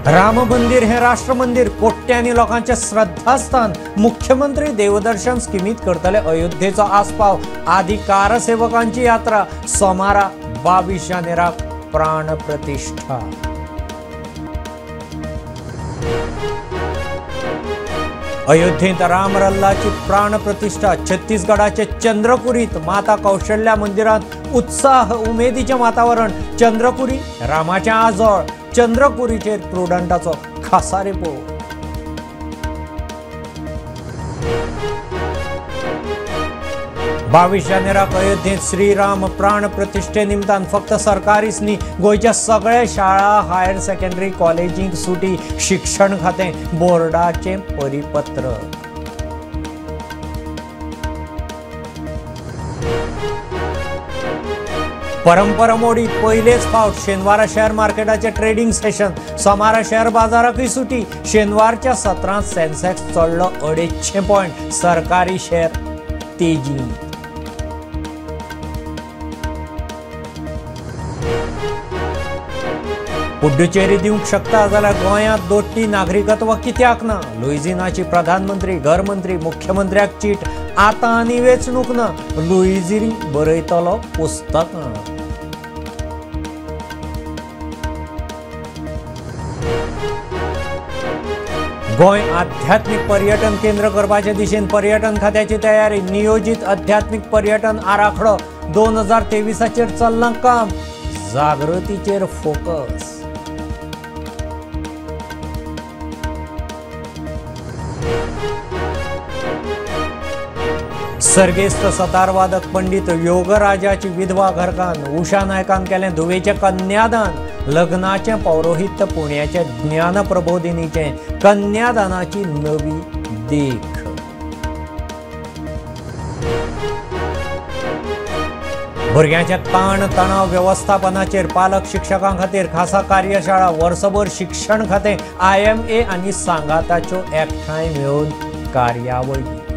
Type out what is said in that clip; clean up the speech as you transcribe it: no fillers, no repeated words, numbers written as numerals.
राम मंदिर हे राष्ट्र मंदिर कोट्यांनी लोकांचे श्रद्धास्थान। मुख्यमंत्री देवदर्शन स्किमीत करतले अयोध्येचो आस्पाव। अधिकार सेवकांची यात्रा सोमारा 22 जानेराक प्राण प्रतिष्ठा। अयोध्येत राम लल्लाची प्राण प्रतिष्ठा। छत्तीसगडाचे चंद्रपुरीत माता कौशल्या मंदिरात उत्साह उमेदीचे वातावरण। चंद्रपुरी रामाच्या आजोळ। चंद्रपुरीचेर प्रुडंटाचो खासा रिपोर्ट। बावीस जानेराक अयोध्येत श्रीराम प्राण प्रतिष्ठे निमतान फक्त सरकारीच न्ही, गोयच्या सगळ्या शाळा, हायर सेकंडरी कॉलेजींक सुटी। शिक्षण खाते बोर्डाचे परिपत्र। परंपरा मोडीत पहिलेच फावट शेनवारा शेअर मार्केटाचे ट्रेडिंग सेशन। सोमारा शेअर बाजाराकय सुटी। शेनवारच्या सत्रांत सेन्सेक्स चडलो 250 पॉइंट। सरकारी शेअर तेजीत। पुडुचेरी दिवंक शकता जाल्यार गोंयांत दोट्टी नागरिकत्व कित्याक ना? लुइजिनाची प्रधानमंत्री, घरमंत्री, मुख्यमंत्र्याक चीट। आतां आनी वेंचणूक ना, लुइजिनी बरयतलो पुस्तकां। गोंय आध्यात्मिक पर्यटन केंद्र करपाचे दिशेन पर्यटन खात्याची तयारी। नियोजित आध्यात्मिक पर्यटन आराखडो 2023चेर चल्लां काम। जागृतीचेर फोकस। सर्गेस्त सतारवादक पंडित योगराजाची विधवा घरकान। उषा नायकान केलें धुवेचें कन्यादान। लग्नाचें पौरोहित्य पुण्याचे ज्ञानप्रबोधिनीचे। कन्यादानाची नवी देख। भुरग्यांच्या ताण तणाव व्यवस्थापनाचेर पालक शिक्षकां खातीर खासा कार्यशाळा। वर्सभर शिक्षण खातें, IMA आनी सांगाताच्यो एकठांय मेळून कार्यावळी।